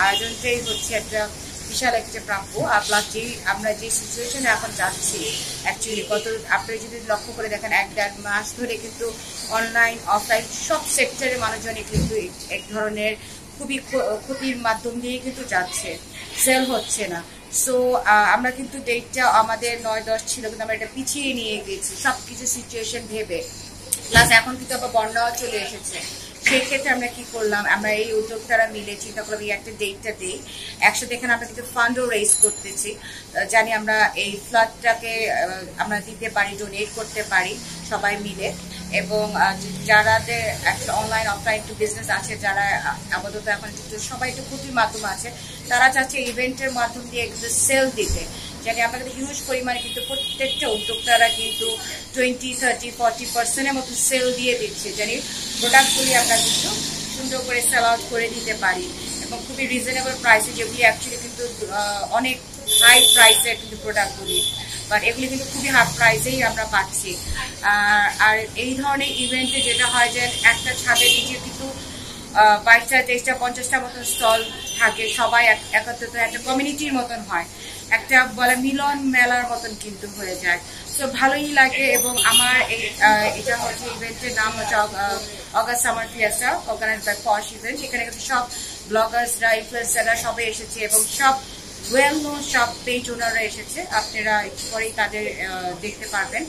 আয়োজনটাই হচ্ছে একটা বিশাল একটা প্রাপ্য। আর প্লাস আমরা যে সিচুয়েশনে এখন যাচ্ছি অ্যাকচুয়ালি আপনি যদি লক্ষ্য করে দেখেন 1-1.5 মাস ধরে কিন্তু অনলাইন অফলাইন সব সেক্টরে মানুষজনই কিন্তু এক ধরনের খুবই ক্ষতির মাধ্যম দিয়ে কিন্তু যাচ্ছে, সেল হচ্ছে না। সো আমরা কিন্তু ডেটটা আমাদের 9-10 ছিল, কিন্তু আমরা এটা পিছিয়ে নিয়ে গেছি সব কিছু সিচুয়েশন ভেবে। প্লাস এখন কিন্তু আবার বন্যাও চলে এসেছে। সেই ক্ষেত্রে আমরা কি করলাম, আমরা এই উদ্যোক্তারা মিলে চিন্তা করলাম এই একটা ডেটটা দিই একসাথে। এখানে আমরা কিন্তু ফান্ডও রেজ করতেছি, জানি আমরা এই ফ্লাডটাকে আমরা দিতে পারি, ডোনেট করতে পারি সবাই মিলে। এবং যারাদের একটা অনলাইন অফলাইন একটু বিজনেস আছে, যারা আপাতত এখন একটু সবাই একটু ক্ষতির মাধ্যম আছে, তারা চাচ্ছে ইভেন্টের মাধ্যম দিয়ে একটু সেল দিতে। জানি আমরা কিন্তু হিউজ পরিমাণে কিন্তু প্রত্যেকটা উদ্যোক্তারা কিন্তু 20-30-40% মতো সেল দিয়ে দিচ্ছে, জানি প্রোডাক্টগুলি আমরা কিন্তু সুন্দর করে সেল আউট করে দিতে পারি এবং খুবই রিজনেবল প্রাইসে, যেগুলি অ্যাকচুয়ালি কিন্তু অনেক হাই প্রাইসের কিন্তু প্রোডাক্টগুলি, বাট এগুলি কিন্তু খুবই হাই প্রাইসেই আমরা পাচ্ছি। আর এই ধরনের ইভেন্টে যেটা হয় যে একটা ছাদের নিচে কিন্তু 22টা 23টা 50টা মতন স্টল থাকে, সবাই একত্রিত একটা কমিউনিটির মতন হয়, একটা বলে মিলন মেলার মতন কিন্তু হয়ে যায়। তো ভালোই লাগে। এবং আমার এটা হচ্ছে ইভেন্টের নাম হচ্ছে August summer fiesta, organise by posh event. এখানে কিন্তু সব ব্লগার্সরা ইনফ্লুয়েন্সাররা সবাই এসেছে এবং সব ওয়েল নোন সব পেজ ওনাররা এসেছে, আপনারা একটু পরেই তাদের দেখতে পারবেন।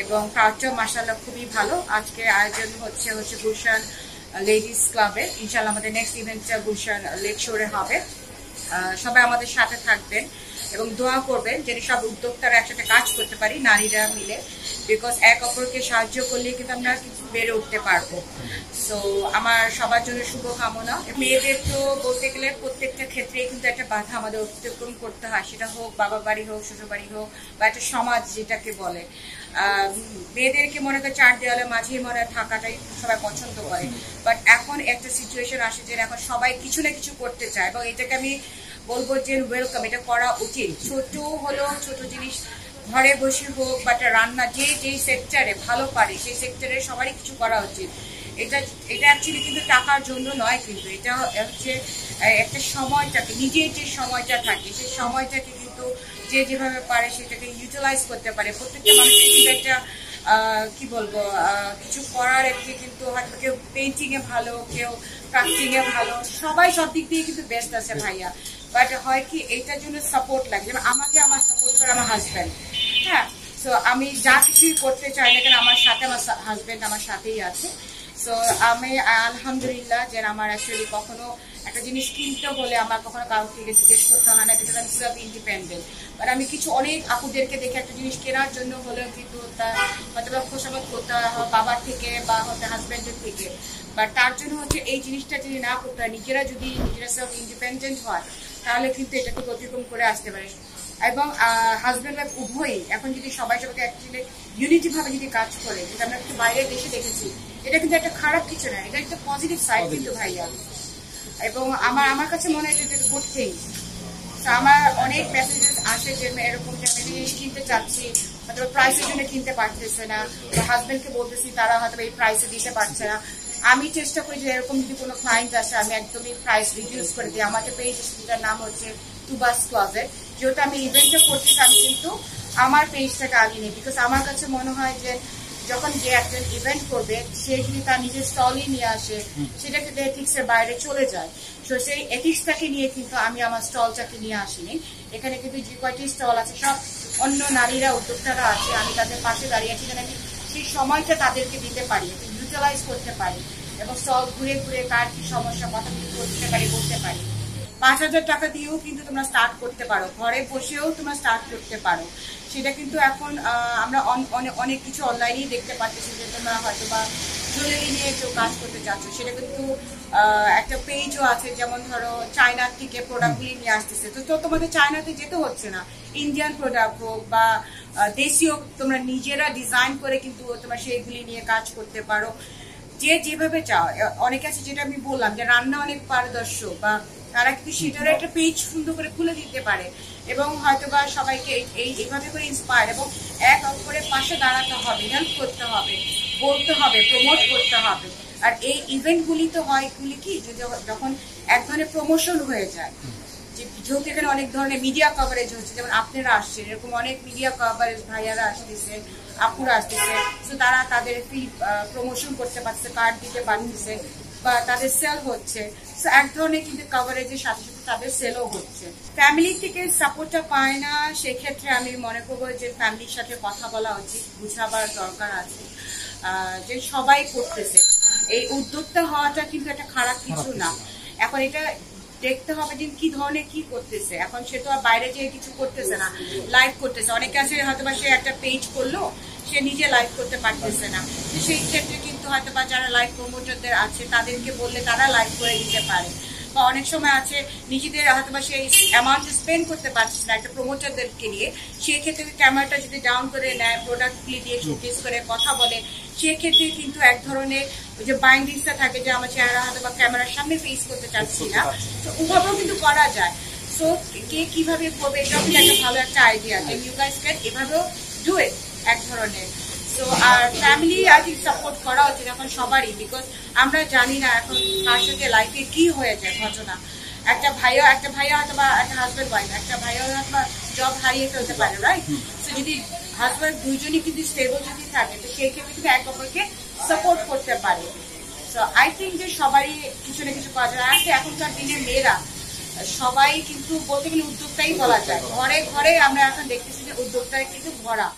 এবং ক্রাউডটাও মাশাআল্লাহ খুবই ভালো। আজকে আয়োজন হচ্ছে গুলশান লেডিস ক্লাবে। ইনশাআল্লাহ আমাদের নেক্সট ইভেন্টটা গুলশান লেক শোরে হবে। সবাই আমাদের সাথে থাকবেন এবং দোয়া করবেন যেন সব উদ্যোক্তারা একসাথে কাজ করতে পারি নারীরা মিলে, বিকজ এক অপরকে সাহায্য করলে কিন্তু আমরা বেড়ে উঠতে পারবো। সো আমার সবার জন্য শুভকামনা। মেয়েদের তো বলতে গেলে প্রত্যেকটা ক্ষেত্রেই কিন্তু একটা বাধা আমাদের অতিক্রম করতে হয়, সেটা হোক বাবা বাড়ি হোক, শ্বশুর বাড়ি হোক, বা একটা সমাজ যেটাকে বলে। মেয়েদেরকে মনে করে 4 দেওয়ালের মাঝেই মনে থাকাটাই সবাই পছন্দ করে, বাট এখন একটা সিচুয়েশন আসে যে এখন সবাই কিছু না কিছু করতে চায় এবং এটাকে আমি বলবো যে ওয়েলকাম, এটা করা উচিত। ছোট হলো ছোট জিনিস ঘরে বসে হোক, বাট রান্না যেই সেক্টরে ভালো পারে সেই সেক্টরে সবারই কিছু করা উচিত। এটা অ্যাকচুয়ালি কিন্তু টাকার জন্য নয়, কিন্তু এটা হচ্ছে একটা সময়টাকে, নিজের যে সময়টা থাকে সেই সময়টাকে কিন্তু যে যেভাবে পারে সেটাকে ইউটিলাইজ করতে পারে। প্রত্যেকটা মানুষের কিন্তু একটা কি বলবো কিছু করার একটি কিন্তু হয়তো কেউ পেইন্টিং এ ভালো, কেউ ক্রাফটিং এ ভালো, সবাই সব দিক দিয়ে কিন্তু ব্যস্ত আছে ভাইয়া। বাট হয় কি এইটার জন্য সাপোর্ট লাগে, যেমন আমাকে আমার সাপোর্ট করে আমার হাজব্যান্ড। হ্যাঁ, সো আমি যা কিছুই করতে চাই না কেন আমার সাথে আমার হাজব্যান্ড আমার সাথেই আছে। সো আমি আলহামদুলিল্লাহ যে আমার অ্যাকচুয়ালি কখনো একটা জিনিস কিনতে হলে আমার কখনো কারোর থেকে জিজ্ঞেস করতে হয় না, বিকজ আমি সেলফ ইন্ডিপেন্ডেন্ট। বাট আমি কিছু অনেক আপুদেরকে দেখে একটা জিনিস কেনার জন্য হলেও কিন্তু তার হয়তো বা খোঁজামত করতে হয় বাবার থেকে বা হয়তো হাজব্যান্ডের থেকে। বাট তার জন্য হচ্ছে এই জিনিসটা যদি না করতে হয়, নিজেরা সেলফ ইন্ডিপেন্ডেন্ট হয়, তাহলে কিন্তু এটা থেকে অতিক্রম করে আসতে পারে। এবং হাজব্যান্ড ওয়াইফ উভয়ই এখন যদি সবাই সবাইকে অ্যাকচুয়ালি ইউনিটি ভাবে যদি কাজ করে, যেটা আমরা একটু বাইরের দেশে দেখেছি, এটা কিন্তু একটা খারাপ কিছু না, এটা একটা পজিটিভ সাইড কিন্তু ভাইয়া। এবং আমার কাছে মনে হয় এটা গুড থিং। আমার অনেক মেসেজেস আসে যে এরকম যে আমি জিনিস কিনতে চাচ্ছি, হয়তো প্রাইসের জন্য কিনতে পারতেছে না, বা হাজব্যান্ডকে বলতেছি তারা হয়তো এই প্রাইসে দিতে পারছে না। আমি চেষ্টা করি যে এরকম যদি কোনো ক্লায়েন্ট আসে আমি একদমই প্রাইস রিডিউস করে দিই। আমাদের পেজ যেটার নাম হচ্ছে তুবাস ক্লজেট, যেহেতু আমি ইভেন্টটা করতেছি আমি কিন্তু আমার পেজটাকে আগে নিই, বিকজ আমার কাছে মনে হয় যে যখন যে একজন ইভেন্ট করবে সে যদি তার নিজের স্টলই নিয়ে আসে, সেটা কিন্তু এথিক্সের বাইরে চলে যায়। তো সেই এথিক্সটাকে নিয়ে কিন্তু আমি আমার স্টলটাকে নিয়ে আসিনি। এখানে কিন্তু যে কয়টি স্টল আছে সব অন্য নারীরা উদ্যোক্তারা আছে, আমি তাদের পাশে দাঁড়িয়ে আছি যেন আমি সেই সময়টা তাদেরকে দিতে পারি, ইউটিলাইজ করতে পারি এবং স্টল ঘুরে ঘুরে কার কি সমস্যা কথা বলতে পারি, বলতে পারি। 5,000 টাকা দিয়েও কিন্তু তোমরা স্টার্ট করতে পারো, ঘরে বসেও তোমরা স্টার্ট করতে পারো। সেটা কিন্তু এখন আমরা অনেক কিছু অনলাইনেই দেখতে পাচ্ছি যে তোমরা হয়তো বা জুয়েলারি নিয়ে কেউ কাজ করতে চাচ্ছ, সেটা কিন্তু একটা পেজও আছে, যেমন ধরো চায়নার থেকে প্রোডাক্টগুলি নিয়ে আসতেছে, তো তোমাদের চায়নাতে যেতে হচ্ছে না, ইন্ডিয়ান প্রোডাক্ট হোক বা দেশীয় তোমরা নিজেরা ডিজাইন করে কিন্তু তোমরা সেইগুলি নিয়ে কাজ করতে পারো যে যেভাবে চাও। অনেকে আছে যেটা আমি বললাম যে রান্না অনেক পারদর্শক, বা তারা কিন্তু সেটার একটা পেজ সুন্দর করে খুলে দিতে পারে এবং হয়তো বা সবাইকে এইভাবে করে ইন্সপায়ার এবং এক অপরের পাশে দাঁড়াতে হবে, হেল্প করতে হবে, বলতে হবে, প্রমোট করতে হবে। আর এই ইভেন্টগুলি তো হয় এগুলি কি যখন এক ধরনের প্রমোশন হয়ে যায়, যেহেতু এখানে অনেক ধরনের মিডিয়া কভারেজ হচ্ছে, যেমন আপনারা আসছেন, এরকম অনেক মিডিয়া কভারেজ ভাইয়ারা আসতেছে, আপুরা আসতেছে, তো তারা তাদের প্রমোশন করতে পারছে, কার্ড দিতে পারতেছে বা তাদের সেল হচ্ছে, তো এক ধরনের কিন্তু কভারেজের সাথে সাথে তাদের সেলও হচ্ছে। ফ্যামিলি থেকে সাপোর্টটা পায় না, সেক্ষেত্রে আমি মনে করবো যে ফ্যামিলির সাথে কথা বলা উচিত, বুঝাবার দরকার আছে যে সবাই করতেছে। এই উদ্যোক্তা হওয়াটা কিন্তু একটা খারাপ কিছু না। এখন এটা দেখতে হবে যে কি ধরনের কি করতেছে। এখন সে তো আর বাইরে যেয়ে কিছু করতেছে না, লাইভ করতেছে। অনেকে আছে হয়তো বা সে একটা পেজ করলো, সে নিজে লাইভ করতে পারতেছে না, সেই ক্ষেত্রে কিন্তু হয়তো বা যারা লাইভ প্রমোটারদের আছে তাদেরকে বললে তারা লাইভ করে দিতে পারে। বা অনেক সময় আছে নিজেদের হয়তো বা সেই অ্যামাউন্ট স্পেন্ড করতে পারছে না একটা প্রমোটারদেরকে নিয়ে, সেক্ষেত্রে ক্যামেরাটা যদি ডাউন করে নেয়, প্রোডাক্টগুলি দিয়ে শোকেস করে কথা বলে, সেক্ষেত্রে কিন্তু এক ধরনের ওই যে বাইন্ডিংসটা থাকে যে আমার চেহারা হয়তো বা ক্যামেরার সামনে ফেস করতে চাচ্ছি না, তো ওভাবেও কিন্তু করা যায়। সো কে কিভাবে করবে এটাও কিন্তু একটা ভালো একটা আইডিয়া যে ইউ গাইস ক্যান এভাবেও ডু ইট এক ধরনের। সো আর ফ্যামিলি আই থিঙ্ক সাপোর্ট করা উচিত এখন সবারই, বিকজ আমরা জানি না এখন কার সাথে লাইফে কি হয়ে যায় ঘটনা। একটা ভাইয়া হয়তো বা একটা হাজব্যান্ড ওয়াইফ, একটা ভাইয়া হয়তো বা জব হারিয়ে ফেলতে পারে, রাইট? সো যদি হাজব্যান্ড দুইজনই কিন্তু স্টেবল যদি থাকে, তো সেই ক্ষেত্রে কিন্তু এক অপরকে সাপোর্ট করতে পারে। সো আই থিঙ্ক যে সবারই কিছু না কিছু করা যায়। এখনকার দিনের মেয়েরা সবাই কিন্তু বলতে গেলে উদ্যোক্তাই বলা যায়, ঘরে ঘরে আমরা এখন দেখতেছি যে উদ্যোক্তায় কিন্তু ভরা।